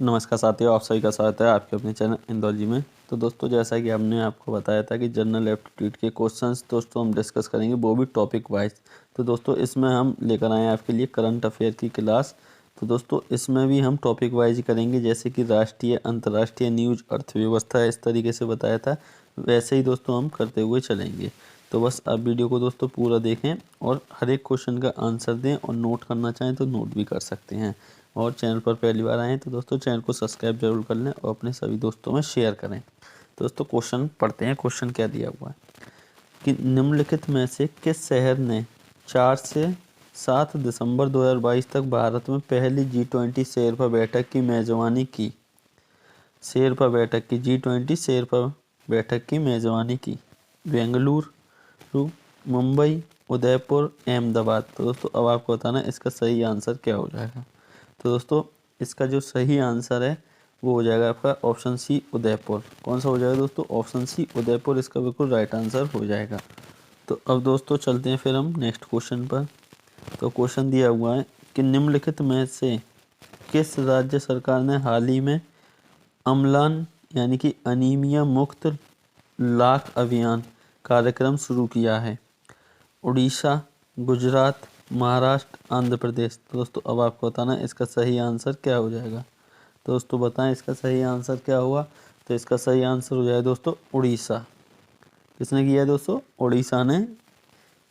नमस्कार साथियों, आप सभी का स्वागत है आपके अपने चैनल इंदौलजी में। तो दोस्तों, जैसा कि हमने आपको बताया था कि जनरल एप्टीट्यूड के क्वेश्चंस दोस्तों हम डिस्कस करेंगे, वो भी टॉपिक वाइज। तो दोस्तों इसमें हम लेकर आए हैं आपके लिए करंट अफेयर की क्लास। तो दोस्तों इसमें भी हम टॉपिक वाइज करेंगे, जैसे कि राष्ट्रीय अंतर्राष्ट्रीय न्यूज, अर्थव्यवस्था, इस तरीके से बताया था वैसे ही दोस्तों हम करते हुए चलेंगे। तो बस आप वीडियो को दोस्तों पूरा देखें और हर एक क्वेश्चन का आंसर दें, और नोट करना चाहें तो नोट भी कर सकते हैं। और चैनल पर पहली बार आए हैं तो दोस्तों चैनल को सब्सक्राइब जरूर कर लें और अपने सभी दोस्तों में शेयर करें। तो दोस्तों क्वेश्चन पढ़ते हैं। क्वेश्चन क्या दिया हुआ है कि निम्नलिखित में से किस शहर ने 4 से 7 दिसंबर 2022 तक भारत में पहली G20 शेरपा बैठक की मेजबानी की। शेरपा बैठक की, G20 शेरपा बैठक की मेजबानी की। बेंगलुरु, मुंबई, उदयपुर, अहमदाबाद। तो दोस्तों अब आपको बताना इसका सही आंसर क्या हो जाएगा। तो दोस्तों इसका जो सही आंसर है वो हो जाएगा आपका ऑप्शन सी, उदयपुर। कौन सा हो जाएगा दोस्तों? ऑप्शन सी, उदयपुर इसका बिल्कुल राइट आंसर हो जाएगा। तो अब दोस्तों चलते हैं फिर हम नेक्स्ट क्वेश्चन पर। तो क्वेश्चन दिया हुआ है कि निम्नलिखित में से किस राज्य सरकार ने हाल ही में अम्लान यानी कि अनीमिया मुक्त लाख अभियान कार्यक्रम शुरू किया है? उड़ीसा, गुजरात, महाराष्ट्र, आंध्र प्रदेश। तो दोस्तों अब आपको बताना है इसका सही आंसर क्या हो जाएगा। तो दोस्तों बताएं इसका सही आंसर क्या हुआ। तो इसका सही आंसर हो जाएगा दोस्तों उड़ीसा। किसने किया है दोस्तों? उड़ीसा ने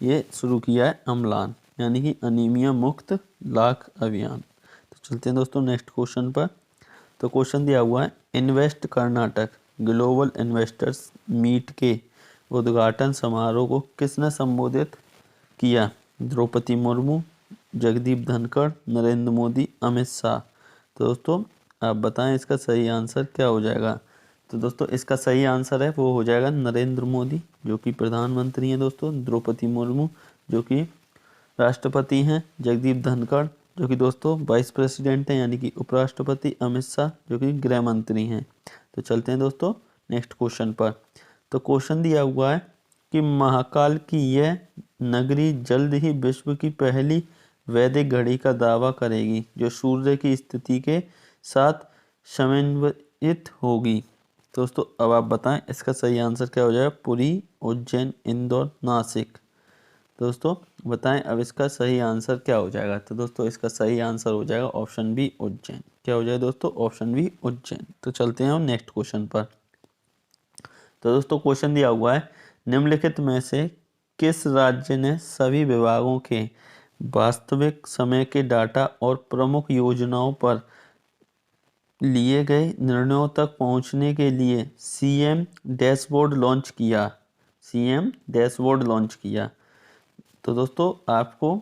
ये शुरू किया है अम्लान यानी कि अनीमिया मुक्त लाख अभियान। तो चलते हैं दोस्तों नेक्स्ट क्वेश्चन पर। तो क्वेश्चन दिया हुआ है invest Karnataka global investors meet के उद्घाटन समारोह को किसने संबोधित किया? द्रौपदी मुर्मू, जगदीप धनखड़, नरेंद्र मोदी, अमित शाह। तो दोस्तों आप बताएं इसका सही आंसर क्या हो जाएगा। तो दोस्तों इसका सही आंसर है वो हो जाएगा नरेंद्र मोदी, जो कि प्रधानमंत्री हैं दोस्तों, द्रौपदी मुर्मू जो कि राष्ट्रपति हैं, जगदीप धनखड़ जो कि दोस्तों वाइस प्रेसिडेंट हैं यानी कि उपराष्ट्रपति, अमित शाह जो कि गृह मंत्री हैं। तो चलते हैं दोस्तों नेक्स्ट क्वेश्चन पर। तो क्वेश्चन दिया हुआ है कि महाकाल की यह नगरी जल्द ही विश्व की पहली वैदिक घड़ी का दावा करेगी जो सूर्य की स्थिति के साथ समन्वयित होगी। दोस्तों अब आप बताएं इसका सही आंसर क्या हो जाएगा। पुरी, उज्जैन, इंदौर, नासिक। दोस्तों बताएं अब इसका सही आंसर क्या हो जाएगा। तो दोस्तों इसका सही आंसर हो जाएगा ऑप्शन बी, उज्जैन। क्या हो जाएगा दोस्तों? Option B, Ujjain. तो चलते हैं हम नेक्स्ट क्वेश्चन पर। तो दोस्तों क्वेश्चन दिया हुआ है निम्नलिखित में से किस राज्य ने सभी विभागों के वास्तविक समय के डाटा और प्रमुख योजनाओं पर लिए गए निर्णयों तक पहुंचने के लिए सीएम डैशबोर्ड लॉन्च किया? सीएम डैशबोर्ड लॉन्च किया। तो दोस्तों आपको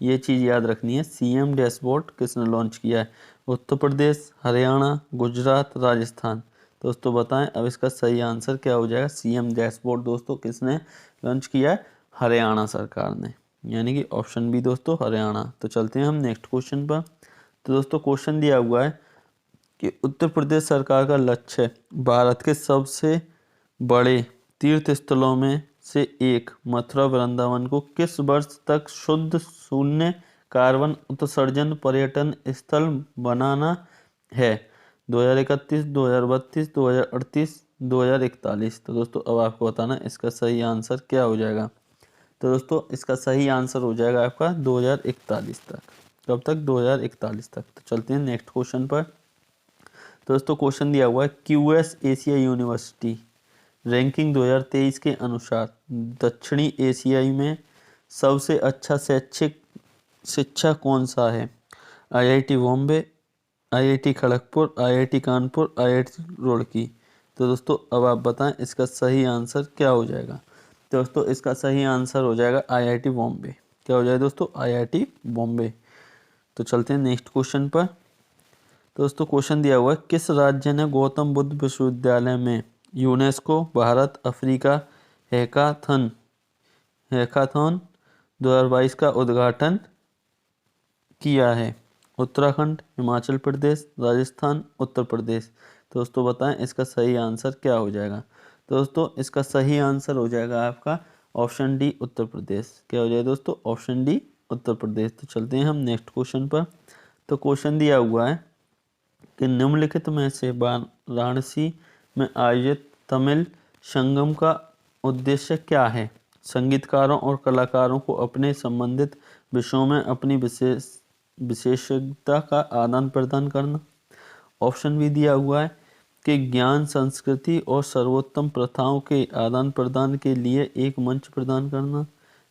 ये चीज़ याद रखनी है, सीएम डैशबोर्ड किसने लॉन्च किया है? उत्तर प्रदेश, हरियाणा, गुजरात, राजस्थान। दोस्तों बताएं अब इसका सही आंसर क्या हो जाएगा। सीएम डैशबोर्ड दोस्तों किसने लॉन्च किया है? हरियाणा सरकार ने, यानी कि ऑप्शन बी दोस्तों हरियाणा। तो चलते हैं हम नेक्स्ट क्वेश्चन पर। तो दोस्तों क्वेश्चन दिया हुआ है कि उत्तर प्रदेश सरकार का लक्ष्य भारत के सबसे बड़े तीर्थ स्थलों में से एक मथुरा वृंदावन को किस वर्ष तक शुद्ध शून्य कार्बन उत्सर्जन पर्यटन स्थल बनाना है? 2031, 2032, 2038, 2041। तो दोस्तों अब आपको बताना इसका सही आंसर क्या हो जाएगा। तो दोस्तों इसका सही आंसर हो जाएगा आपका 2041 तक। कब तक? 2041 तक। तो चलते हैं नेक्स्ट क्वेश्चन पर। तो दोस्तों क्वेश्चन दिया हुआ है क्यूएस एशिया यूनिवर्सिटी रैंकिंग 2023 के अनुसार दक्षिणी एशिया में सबसे अच्छा शैक्षिक शिक्षा कौन सा है? IIT Bombay, IIT Kharagpur, IIT Kanpur, IIT Roorkee. तो दोस्तों अब आप बताएं इसका सही आंसर क्या हो जाएगा। तो दोस्तों इसका सही आंसर हो जाएगा आईआईटी बॉम्बे। क्या हो जाएगा दोस्तों? आईआईटी बॉम्बे। तो चलते हैं नेक्स्ट क्वेश्चन पर। दोस्तों क्वेश्चन दिया हुआ है किस राज्य ने गौतम बुद्ध विश्वविद्यालय में यूनेस्को भारत अफ्रीका हैकाथन 2022 का उद्घाटन किया है? उत्तराखंड, हिमाचल प्रदेश, राजस्थान, उत्तर प्रदेश। दोस्तों बताएं इसका सही आंसर क्या हो जाएगा। तो दोस्तों इसका सही आंसर हो जाएगा आपका ऑप्शन डी, उत्तर प्रदेश। क्या हो जाएगा दोस्तों? Option D, Uttar Pradesh. तो चलते हैं हम नेक्स्ट क्वेश्चन पर। तो क्वेश्चन दिया हुआ है कि निम्नलिखित में से वाराणसी में आयोजित तमिल संगम का उद्देश्य क्या है? संगीतकारों और कलाकारों को अपने संबंधित विषयों में अपनी विशेषज्ञता का आदान प्रदान करना। ऑप्शन भी दिया हुआ है कि ज्ञान, संस्कृति और सर्वोत्तम प्रथाओं के आदान प्रदान के लिए एक मंच प्रदान करना।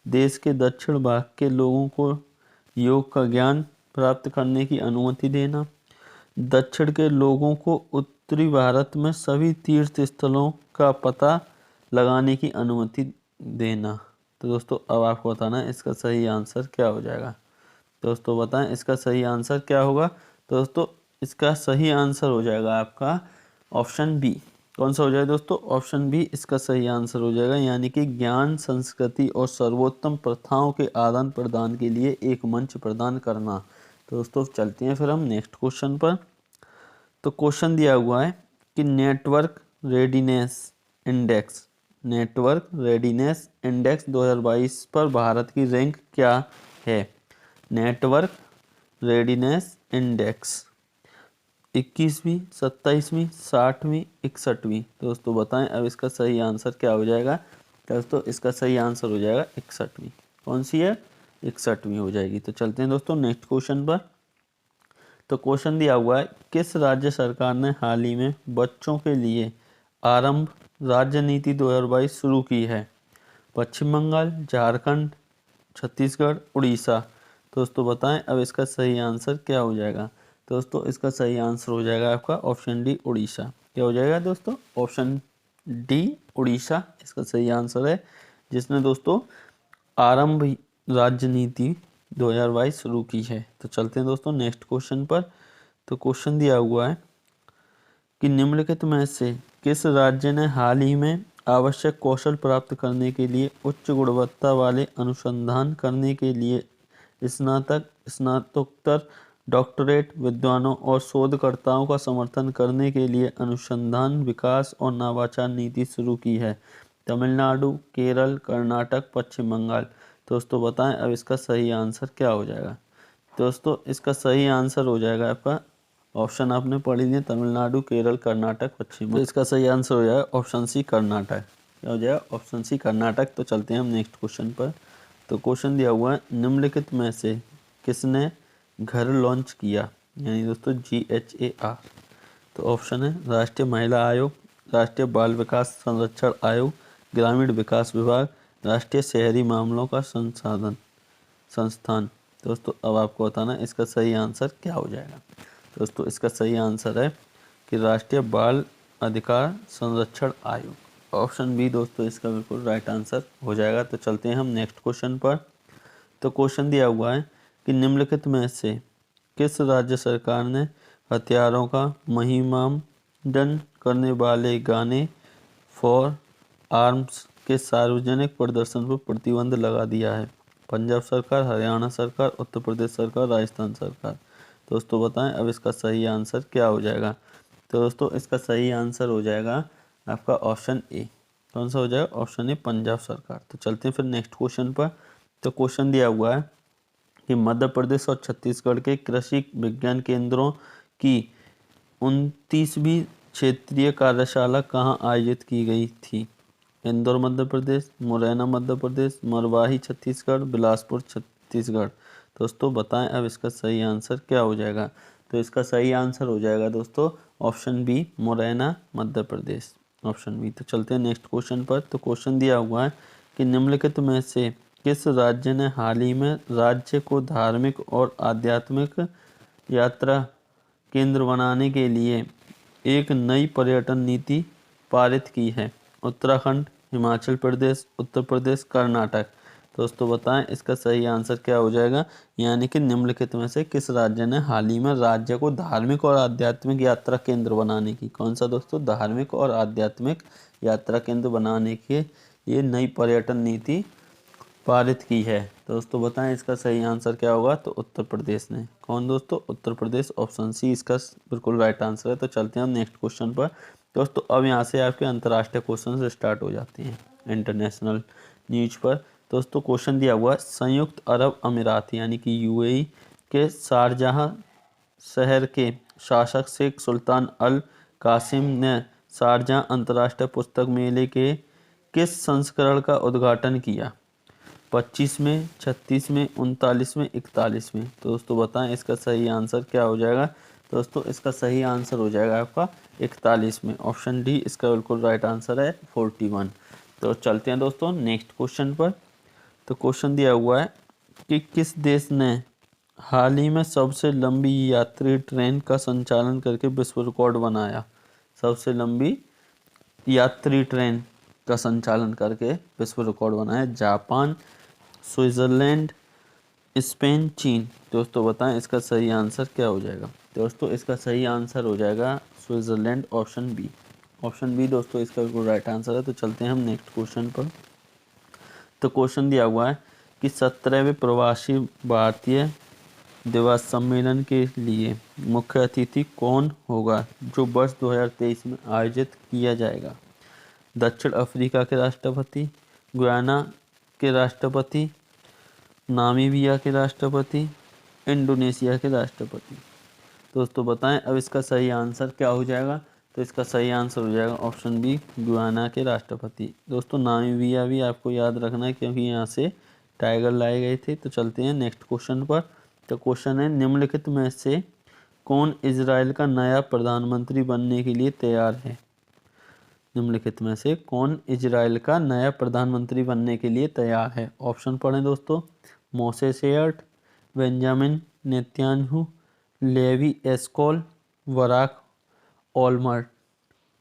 देश के दक्षिण भाग के लोगों को योग का ज्ञान प्राप्त करने की अनुमति देना। दक्षिण के लोगों को उत्तरी भारत में सभी तीर्थ स्थलों का पता लगाने की अनुमति देना। तो दोस्तों अब आपको बताना है इसका सही आंसर क्या हो जाएगा। दोस्तों बताएं इसका सही आंसर क्या होगा। तो दोस्तों इसका सही आंसर हो जाएगा आपका ऑप्शन बी। कौन सा हो जाएगा दोस्तों? ऑप्शन बी इसका सही आंसर हो जाएगा, यानी कि ज्ञान, संस्कृति और सर्वोत्तम प्रथाओं के आदान प्रदान के लिए एक मंच प्रदान करना। तो दोस्तों चलते हैं फिर हम नेक्स्ट क्वेश्चन पर। तो क्वेश्चन दिया हुआ है कि नेटवर्क रेडीनेस इंडेक्स 2022 पर भारत की रैंक क्या है? नेटवर्क रेडीनेस इंडेक्स 21वीं, 27वीं, 60वीं, 61वीं। दोस्तों बताएं अब इसका सही आंसर क्या हो जाएगा। दोस्तों इसका सही आंसर हो जाएगा 61वीं। कौन सी है? 61वीं हो जाएगी। तो चलते हैं दोस्तों नेक्स्ट क्वेश्चन पर। तो क्वेश्चन दिया हुआ है किस राज्य सरकार ने हाल ही में बच्चों के लिए आरंभ राज्य नीति 2022 शुरू की है? पश्चिम बंगाल, झारखंड, छत्तीसगढ़, उड़ीसा। दोस्तों बताएं अब इसका सही आंसर क्या हो जाएगा। दोस्तों इसका सही आंसर हो जाएगा आपका ऑप्शन डी, उड़ीसा। क्या हो जाएगा दोस्तों? ऑप्शन डी, उड़ीसा इसका सही आंसर है, जिसने दोस्तों आरंभ राज्य नीति 2022 शुरू की है। तो चलते हैं दोस्तों नेक्स्ट क्वेश्चन पर। तो क्वेश्चन दिया हुआ है कि निम्नलिखित में से किस राज्य ने हाल ही में आवश्यक कौशल प्राप्त करने के लिए उच्च गुणवत्ता वाले अनुसंधान करने के लिए स्नातक, स्नातकोत्तर, डॉक्टरेट विद्वानों और शोधकर्ताओं का समर्थन करने के लिए अनुसंधान, विकास और नवाचार नीति शुरू की है? तमिलनाडु, केरल, कर्नाटक, पश्चिम बंगाल। दोस्तों बताएं अब इसका सही आंसर क्या हो जाएगा। दोस्तों इसका सही आंसर हो जाएगा आपका, ऑप्शन आपने पढ़ लिए, तमिलनाडु, केरल, कर्नाटक, पश्चिम। तो इसका सही आंसर हो जाएगा ऑप्शन सी, कर्नाटक। क्या हो जाएगा? Option C, Karnataka. तो चलते हैं हम नेक्स्ट क्वेश्चन पर। तो क्वेश्चन दिया हुआ है निम्नलिखित में से किसने घर लॉन्च किया? यानी दोस्तों GHAR। तो ऑप्शन है राष्ट्रीय महिला आयोग, राष्ट्रीय बाल विकास संरक्षण आयोग, ग्रामीण विकास विभाग, राष्ट्रीय शहरी मामलों का संस्थान। दोस्तों अब आपको बताना है इसका सही आंसर क्या हो जाएगा। दोस्तों इसका सही आंसर है कि राष्ट्रीय बाल अधिकार संरक्षण आयोग। ऑप्शन बी दोस्तों इसका बिल्कुल राइट आंसर हो जाएगा। तो चलते हैं हम नेक्स्ट क्वेश्चन पर। तो क्वेश्चन दिया हुआ है कि निम्नलिखित में से किस राज्य सरकार ने हथियारों का महिमामंडन करने वाले गाने फॉर आर्म्स के सार्वजनिक प्रदर्शन पर प्रतिबंध लगा दिया है? पंजाब सरकार, हरियाणा सरकार, उत्तर प्रदेश सरकार, राजस्थान सरकार। दोस्तों बताएं अब इसका सही आंसर क्या हो जाएगा। तो दोस्तों इसका सही आंसर हो जाएगा आपका ऑप्शन ए। कौन सा हो जाएगा? ऑप्शन ए, पंजाब सरकार। तो चलते हैं फिर नेक्स्ट क्वेश्चन पर। तो क्वेश्चन दिया हुआ है कि मध्य प्रदेश और छत्तीसगढ़ के कृषि विज्ञान केंद्रों की 29वीं क्षेत्रीय कार्यशाला कहाँ आयोजित की गई थी? इंदौर मध्य प्रदेश, मुरैना मध्य प्रदेश, मरवाही छत्तीसगढ़, बिलासपुर छत्तीसगढ़। दोस्तों बताएं अब इसका सही आंसर क्या हो जाएगा। तो इसका सही आंसर हो जाएगा दोस्तों option B, Morena Madhya Pradesh. Option B. तो चलते हैं नेक्स्ट क्वेश्चन पर। तो क्वेश्चन दिया हुआ है कि निम्नलिखित में से किस राज्य ने हाल ही में राज्य को धार्मिक और आध्यात्मिक यात्रा केंद्र बनाने के लिए एक नई पर्यटन नीति पारित की है? उत्तराखंड, हिमाचल प्रदेश, उत्तर प्रदेश, कर्नाटक। दोस्तों बताएं इसका सही आंसर क्या हो जाएगा। यानी कि निम्नलिखित में से किस राज्य ने हाल ही में राज्य को धार्मिक और आध्यात्मिक यात्रा केंद्र बनाने की, कौन सा दोस्तों, धार्मिक और आध्यात्मिक यात्रा केंद्र बनाने के लिए नई पर्यटन नीति पारित की है? दोस्तों बताएं इसका सही आंसर क्या होगा। तो उत्तर प्रदेश ने। कौन दोस्तों? उत्तर प्रदेश। ऑप्शन सी इसका बिल्कुल राइट आंसर है। तो चलते हैं हम नेक्स्ट क्वेश्चन पर। दोस्तों अब यहाँ से आपके अंतर्राष्ट्रीय क्वेश्चन स्टार्ट हो जाते हैं इंटरनेशनल न्यूज पर। दोस्तों क्वेश्चन दिया हुआ है संयुक्त अरब अमीरात यानी कि UAE के शारजाह शहर के शासक शेख सुल्तान अल कासिम ने शारजाह अंतर्राष्ट्रीय पुस्तक मेले के किस संस्करण का उद्घाटन किया? 25 में, 36 में, 39 में, 41 में। तो दोस्तों बताएं इसका सही आंसर क्या हो जाएगा? दोस्तों इसका सही आंसर हो जाएगा आपका 41 में। ऑप्शन डी इसका बिल्कुल राइट आंसर है 41। तो चलते हैं दोस्तों नेक्स्ट क्वेश्चन पर। तो क्वेश्चन दिया हुआ है कि किस देश ने हाल ही में सबसे लंबी यात्री ट्रेन का संचालन करके विश्व रिकॉर्ड बनाया? सबसे लंबी यात्री ट्रेन का संचालन करके विश्व रिकॉर्ड बनाया। जापान, स्विट्जरलैंड, स्पेन, चीन। दोस्तों बताएं इसका सही आंसर क्या हो जाएगा? दोस्तों इसका सही आंसर हो जाएगा Switzerland, option B. Option B दोस्तों इसका बिल्कुल राइट आंसर है। तो चलते हैं हम नेक्स्ट क्वेश्चन पर। तो क्वेश्चन दिया हुआ है कि 17वें प्रवासी भारतीय दिवस सम्मेलन के लिए मुख्य अतिथि कौन होगा जो वर्ष 2023 में आयोजित किया जाएगा? दक्षिण अफ्रीका के राष्ट्रपति, गुयाना के राष्ट्रपति, नामीबिया के राष्ट्रपति, इंडोनेशिया के राष्ट्रपति। दोस्तों बताएं अब इसका सही आंसर क्या हो जाएगा? तो इसका सही आंसर हो जाएगा ऑप्शन बी, गुयाना के राष्ट्रपति। दोस्तों नामीबिया भी आपको याद रखना है क्योंकि यहाँ से टाइगर लाए गए थे। तो चलते हैं नेक्स्ट क्वेश्चन पर। तो क्वेश्चन है निम्नलिखित में से कौन इजराइल का नया प्रधानमंत्री बनने के लिए तैयार है? निम्नलिखित में से कौन इजराइल का नया प्रधानमंत्री बनने के लिए तैयार है? ऑप्शन पढ़ें दोस्तों। मोशे सेयर्ट, बेंजामिन नेतन्याहू, लेवी एस्कॉल, बराक ओलमर्ट।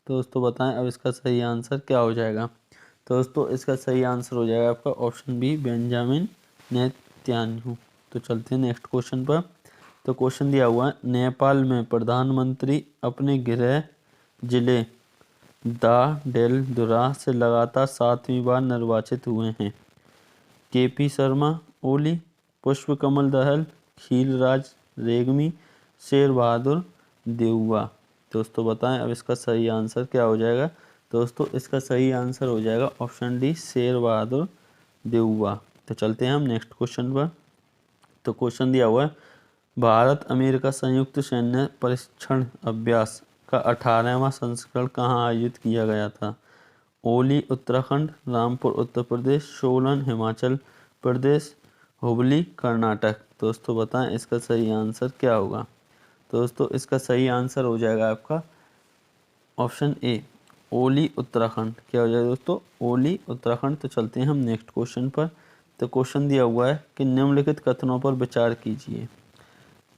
तो दोस्तों बताएं अब इसका सही आंसर क्या हो जाएगा? तो दोस्तों इसका सही आंसर हो जाएगा आपका ऑप्शन बी, बेंजामिन नेतन्याहू। तो चलते हैं नेक्स्ट क्वेश्चन पर। तो क्वेश्चन दिया हुआ है नेपाल में प्रधानमंत्री अपने गृह जिले दा डेल दुरा से लगातार 7वीं बार निर्वाचित हुए हैं। केपी शर्मा ओली, पुष्पकमल दहल, खीलराज रेग्मी, शेर बहादुर देउवा। दोस्तों बताएं अब इसका सही आंसर क्या हो जाएगा? दोस्तों इसका सही आंसर हो जाएगा ऑप्शन डी, शेर बहादुर देउवा। तो चलते हैं हम नेक्स्ट क्वेश्चन पर। तो क्वेश्चन दिया हुआ है भारत अमेरिका संयुक्त सैन्य परीक्षण अभ्यास का 18वां संस्करण कहाँ आयोजित किया गया था? ओली उत्तराखंड, रामपुर उत्तर प्रदेश, सोलन हिमाचल प्रदेश, हुबली कर्नाटक। दोस्तों बताएं इसका सही आंसर क्या होगा? दोस्तों इसका सही आंसर हो जाएगा आपका ऑप्शन ए, ओली उत्तराखंड। क्या हो जाएगा दोस्तों? ओली उत्तराखंड। तो चलते हैं हम नेक्स्ट क्वेश्चन पर। तो क्वेश्चन दिया हुआ है कि निम्नलिखित कथनों पर विचार कीजिए।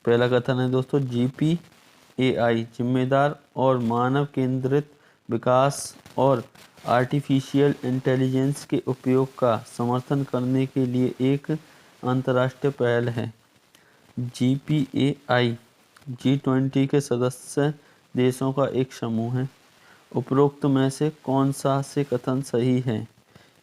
पहला कथन है दोस्तों GPAI जिम्मेदार और मानव केंद्रित विकास और आर्टिफिशियल इंटेलिजेंस के उपयोग का समर्थन करने के लिए एक अंतर्राष्ट्रीय पहल है। GPAI G20 के सदस्य देशों का एक समूह है। उपरोक्त में से कौन सा से कथन सही है?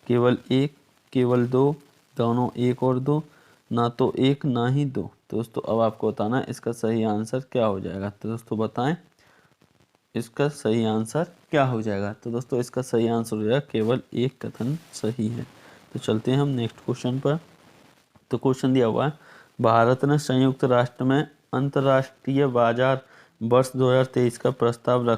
केवल एक, केवल दो, दोनों एक और दो, ना तो एक ना ही दो। दोस्तों अब आपको बताना है इसका सही आंसर क्या हो जाएगा। तो दोस्तों बताएं इसका सही आंसर क्या हो जाएगा? तो दोस्तों इसका सही आंसर हो जाएगा केवल एक कथन सही है। तो चलते हैं हम नेक्स्ट क्वेश्चन पर। तो क्वेश्चन दिया हुआ है भारत ने संयुक्त राष्ट्र में अंतर्राष्ट्रीय बाजार वर्ष 2023 का प्रस्ताव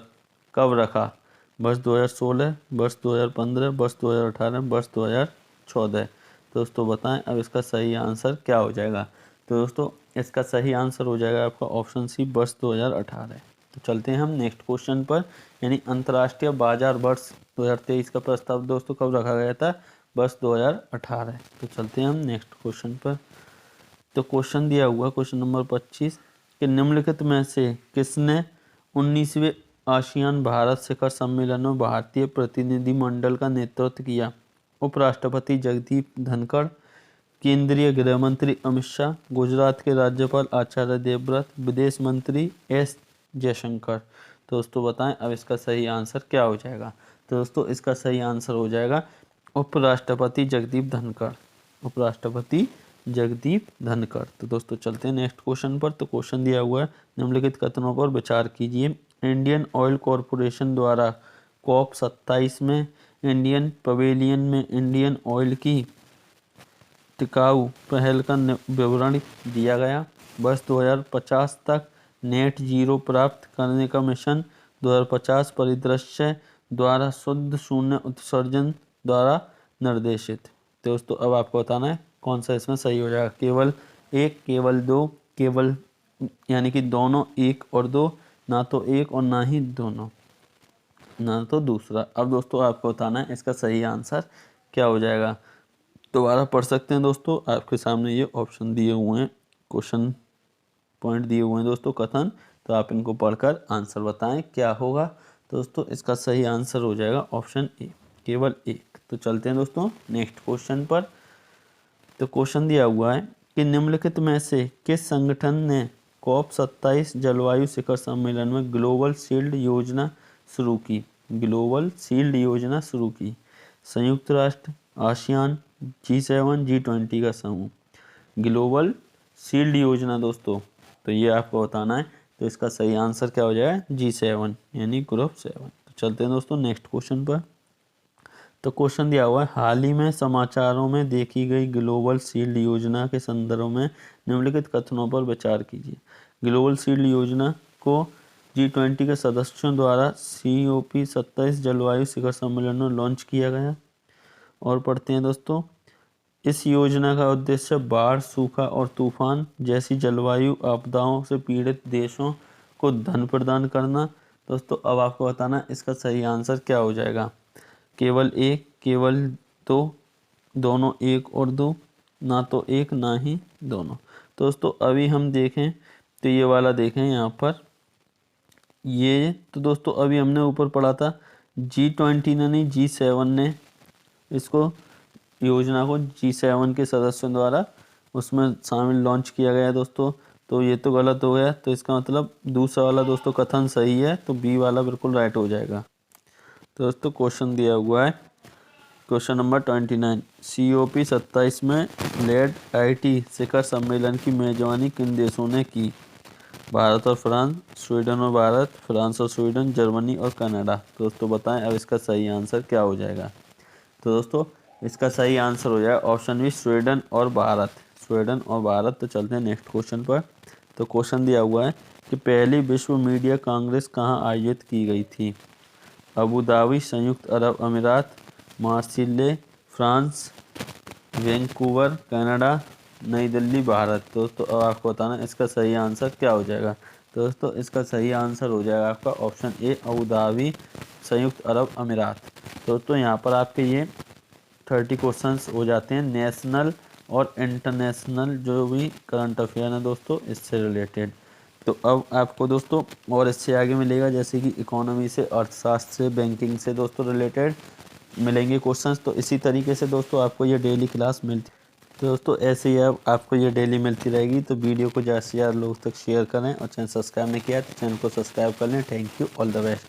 कब रखा? वर्ष 2016, वर्ष 2015, वर्ष 2018, वर्ष 2014। दोस्तों बताएं अब इसका सही आंसर क्या हो जाएगा? तो दोस्तों इसका सही आंसर हो जाएगा आपका ऑप्शन सी, वर्ष 2018। तो चलते हैं हम नेक्स्ट क्वेश्चन पर। यानी अंतर्राष्ट्रीय बाजार वर्ष 2023 का प्रस्ताव दोस्तों कब रखा गया था? वर्ष 2018। तो चलते हैं हम नेक्स्ट क्वेश्चन पर। तो क्वेश्चन दिया हुआ क्वेश्चन नंबर 25 कि निम्नलिखित में से किसने 19वें आसियान भारत शिखर सम्मेलन में भारतीय प्रतिनिधिमंडल का नेतृत्व किया? उपराष्ट्रपति जगदीप धनखड़, केंद्रीय गृह मंत्री अमित शाह, गुजरात के राज्यपाल आचार्य देवव्रत, विदेश मंत्री एस जयशंकर। दोस्तों बताएं अब इसका सही आंसर क्या हो जाएगा? तो दोस्तों इसका सही आंसर हो जाएगा उपराष्ट्रपति जगदीप धनखड़। उपराष्ट्रपति जगदीप धनखड़। तो दोस्तों चलते हैं नेक्स्ट क्वेश्चन पर। तो क्वेश्चन दिया हुआ है निम्नलिखित कथनों पर विचार कीजिए। इंडियन ऑयल कॉरपोरेशन द्वारा COP27 में इंडियन पवेलियन में इंडियन ऑयल की टिकाऊ पहल का विवरण दिया गया। वर्ष 2050 तक नेट जीरो प्राप्त करने का मिशन 2050 परिदृश्य द्वारा शुद्ध शून्य उत्सर्जन द्वारा निर्देशित। तो दोस्तों अब आपको बताना है कौन सा इसमें सही हो जाएगा। केवल एक, केवल दो, केवल यानी कि दोनों, एक और दो, ना तो एक और ना ही दोनों, ना तो दूसरा। अब दोस्तों आपको बताना है इसका सही आंसर क्या हो जाएगा। दोबारा पढ़ सकते हैं दोस्तों, आपके सामने ये ऑप्शन दिए हुए हैं, क्वेश्चन पॉइंट दिए हुए हैं दोस्तों, कथन। तो आप इनको पढ़कर आंसर बताएं क्या होगा। तो दोस्तों इसका सही आंसर हो जाएगा ऑप्शन ए, केवल एक। तो चलते हैं दोस्तों नेक्स्ट क्वेश्चन पर। तो क्वेश्चन दिया हुआ है कि निम्नलिखित में से किस संगठन ने COP27 जलवायु शिखर सम्मेलन में ग्लोबल शील्ड योजना शुरू की। ग्लोबल शील्ड योजना शुरू की। संयुक्त राष्ट्र, आसियान, G7, G20 का समूह। ग्लोबल शील्ड योजना दोस्तों, तो ये आपको बताना है। तो इसका सही आंसर क्या हो जाएगा, G7 यानी ग्रुप 7। तो चलते हैं दोस्तों नेक्स्ट क्वेश्चन पर। तो क्वेश्चन दिया हुआ है हाल ही में समाचारों में देखी गई ग्लोबल शील्ड योजना के संदर्भ में निम्नलिखित कथनों पर विचार कीजिए। ग्लोबल शील्ड योजना को G20 के सदस्यों द्वारा COP27 जलवायु शिखर सम्मेलन में लॉन्च किया गया। और पढ़ते हैं दोस्तों, इस योजना का उद्देश्य बाढ़, सूखा और तूफान जैसी जलवायु आपदाओं से पीड़ित देशों को धन प्रदान करना। दोस्तों अब आपको बताना इसका सही आंसर क्या हो जाएगा। केवल एक, केवल दो, दोनों एक और दो, ना तो एक ना ही दोनों। तो दोस्तों अभी हम देखें तो ये वाला देखें यहाँ पर, ये तो दोस्तों अभी हमने ऊपर पढ़ा था G20 ने नहीं, G7 ने इसको योजना को G7 के सदस्यों द्वारा उसमें शामिल लॉन्च किया गया है दोस्तों। तो ये तो गलत हो गया, तो इसका मतलब दूसरा वाला दोस्तों कथन सही है, तो बी वाला बिल्कुल राइट हो जाएगा। तो दोस्तों क्वेश्चन दिया हुआ है, क्वेश्चन नंबर 29, COP27 में लेड IT शिखर सम्मेलन की मेजबानी किन देशों ने की। भारत और फ्रांस, स्वीडन और भारत, फ्रांस और स्वीडन, जर्मनी और कनाडा। तो दोस्तों बताएं अब इसका सही आंसर क्या हो जाएगा। तो दोस्तों इसका सही आंसर हो जाएगा ऑप्शन बी, स्वीडन और भारत। स्वीडन और भारत। तो चलते हैं नेक्स्ट क्वेश्चन पर। तो क्वेश्चन दिया हुआ है कि पहली विश्व मीडिया कांग्रेस कहाँ आयोजित की गई थी। अबू धाबी, संयुक्त अरब अमीरात, मार्सिले, फ्रांस, वैंकूवर, कनाडा, नई दिल्ली, भारत। दोस्तों अब आपको बताना इसका सही आंसर क्या हो जाएगा। तो दोस्तों इसका सही आंसर हो जाएगा आपका ऑप्शन ए, अबू धाबी, संयुक्त अरब अमीरात। दोस्तों यहाँ पर आपके ये 30 क्वेश्चंस हो जाते हैं नेशनल और इंटरनेशनल जो भी करंट अफेयर है दोस्तों इससे रिलेटेड। तो अब आपको दोस्तों और इससे आगे मिलेगा, जैसे कि इकोनॉमी से, अर्थशास्त्र से, बैंकिंग से दोस्तों रिलेटेड मिलेंगे क्वेश्चंस। तो इसी तरीके से दोस्तों आपको ये डेली क्लास मिलती, तो दोस्तों ऐसे ही आपको ये डेली मिलती रहेगी। तो वीडियो को ज़्यादा से ज़्यादा लोग तक शेयर करें और चैनल सब्सक्राइब नहीं किया तो चैनल को सब्सक्राइब कर लें। Thank you, all the best.